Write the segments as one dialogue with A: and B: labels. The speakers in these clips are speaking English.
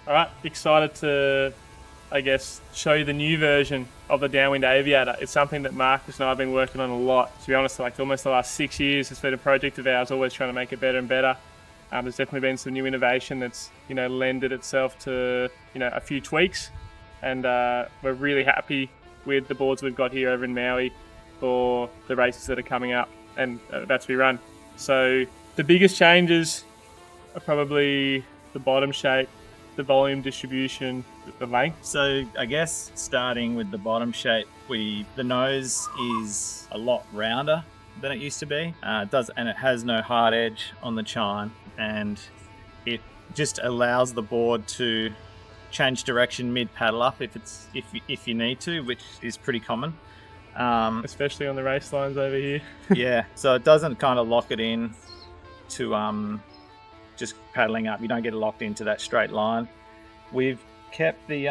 A: All right, excited to, I guess, show you the new version of the Downwind Aviator. It's something that Marcus and I have been working on a lot. To be honest, like almost the last 6 years, it's been a project of ours, always trying to make it better and better. There's definitely been some new innovation that's, lended itself to, a few tweaks. And we're really happy with the boards we've got here over in Maui for the races that are coming up and about to be run. So the biggest changes are probably the bottom shape, the volume distribution, the length.
B: So I guess starting with the bottom shape, the nose is a lot rounder than it used to be. It has no hard edge on the chine, and it just allows the board to change direction mid paddle up if you need to, which is pretty common.
A: Especially on the race lines over here.
B: Yeah, so it doesn't kind of lock it in to just paddling up. You don't get locked into that straight line. We've kept the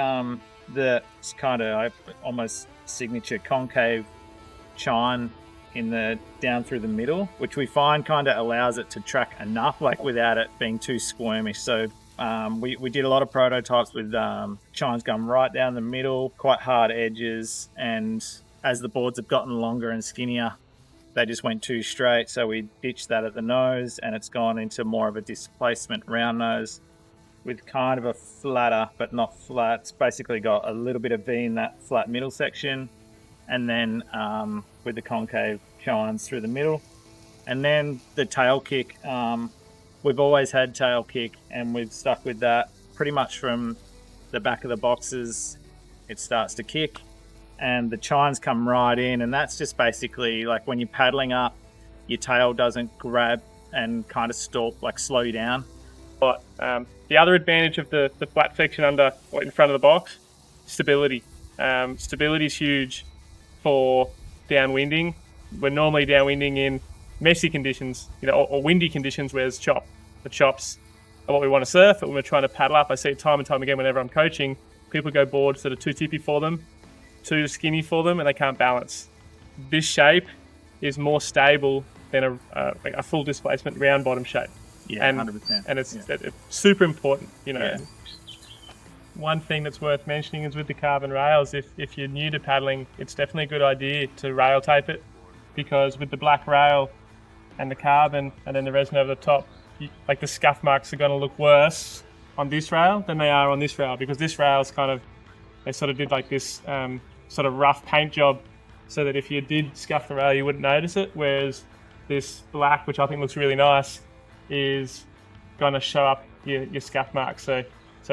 B: kind of almost signature concave chine down through the middle, which we find kind of allows it to track enough, like without it being too squirmish. So we did a lot of prototypes with chines going right down the middle, quite hard edges, and as the boards have gotten longer and skinnier, they just went too straight, so we ditched that at the nose, and it's gone into more of a displacement round nose with kind of a flatter, but not flat. It's basically got a little bit of V in that flat middle section, and then with the concave chines through the middle. And then the tail kick, we've always had tail kick, and we've stuck with that pretty much from the back of the boxes. It starts to kick, and the chines come right in, and that's just basically like when you're paddling up, your tail doesn't grab and kind of stall, like slow you down.
A: But the other advantage of the flat section in front of the box, stability. Stability is huge for downwinding. We're normally downwinding in messy conditions, or windy conditions where there's chop. The chops are what we want to surf, but when we're trying to paddle up, I see it time and time again whenever I'm coaching, people go boards that are too tippy for them, too skinny for them, and they can't balance. This shape is more stable than a full displacement round bottom shape.
B: Yeah, 100%.
A: And it's super important, Yeah. One thing that's worth mentioning is with the carbon rails, if you're new to paddling, it's definitely a good idea to rail tape it, because with the black rail and the carbon and then the resin over the top, like the scuff marks are going to look worse on this rail than they are on this rail, because this rail is they sort of did like this sort of rough paint job so that if you did scuff the rail, you wouldn't notice it. Whereas this black, which I think looks really nice, is going to show up your scuff marks. So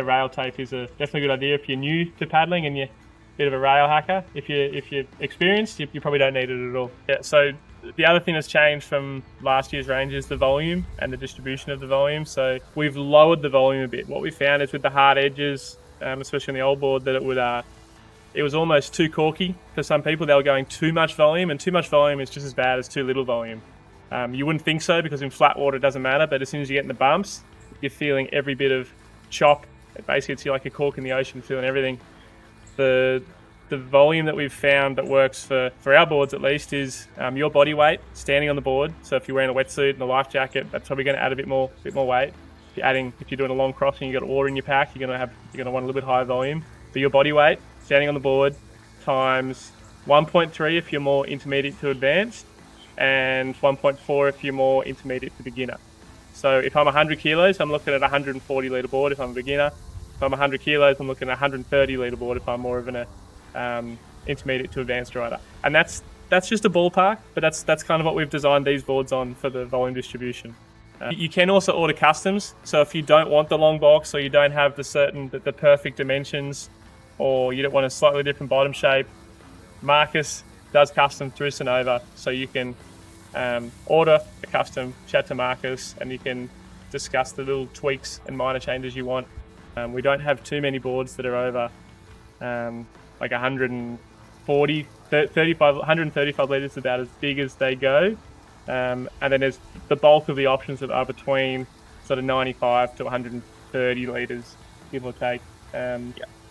A: rail tape is definitely a good idea if you're new to paddling and you're a bit of a rail hacker. If you're experienced, you probably don't need it at all. Yeah. So the other thing that's changed from last year's range is the volume and the distribution of the volume. So we've lowered the volume a bit. What we found is with the hard edges, especially on the old board, that it was almost too corky for some people. They were going too much volume, and too much volume is just as bad as too little volume. You wouldn't think so, because in flat water it doesn't matter, but as soon as you get in the bumps, you're feeling every bit of chop. Basically, it's like a cork in the ocean, feeling everything. The volume that we've found that works for our boards at least is your body weight standing on the board. So if you're wearing a wetsuit and a life jacket, that's probably going to add a bit more weight. If you're doing a long crossing, you've got water in your pack, you're going to want a little bit higher volume. But your body weight standing on the board times 1.3 if you're more intermediate to advanced, and 1.4 if you're more intermediate to beginner. So if I'm 100 kilos, I'm looking at a 140 litre board if I'm a beginner. If I'm 100 kilos, I'm looking at a 130 litre board if I'm more of an intermediate to advanced rider. And that's just a ballpark, but that's kind of what we've designed these boards on for the volume distribution. You can also order customs. So if you don't want the long box, or you don't have the perfect dimensions, or you don't want a slightly different bottom shape, Marcus does custom through Sunova. So you can order a custom, chat to Marcus, and you can discuss the little tweaks and minor changes you want. We don't have too many boards that are over like 135 litres, about as big as they go. And then there's the bulk of the options that are between sort of 95 to 130 litres, give or take,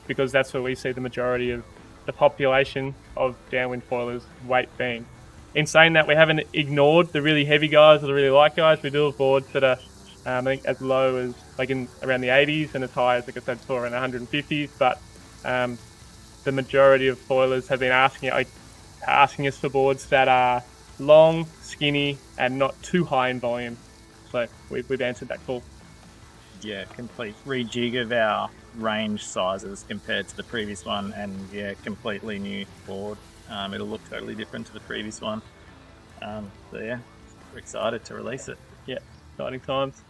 A: because that's where we see the majority of the population of downwind foilers' weight being. In saying that, we haven't ignored the really heavy guys or the really light guys. We do have boards that are I think as low as like in around the 80s and as high as, like I said, saw around 150s. But the majority of foilers have been asking us for boards that are long, skinny, and not too high in volume. So we've answered that call.
B: Yeah, complete rejig of our range sizes compared to the previous one, and yeah, completely new board. It'll look totally different to the previous one. So yeah, we're excited to release it.
A: Yeah, exciting times.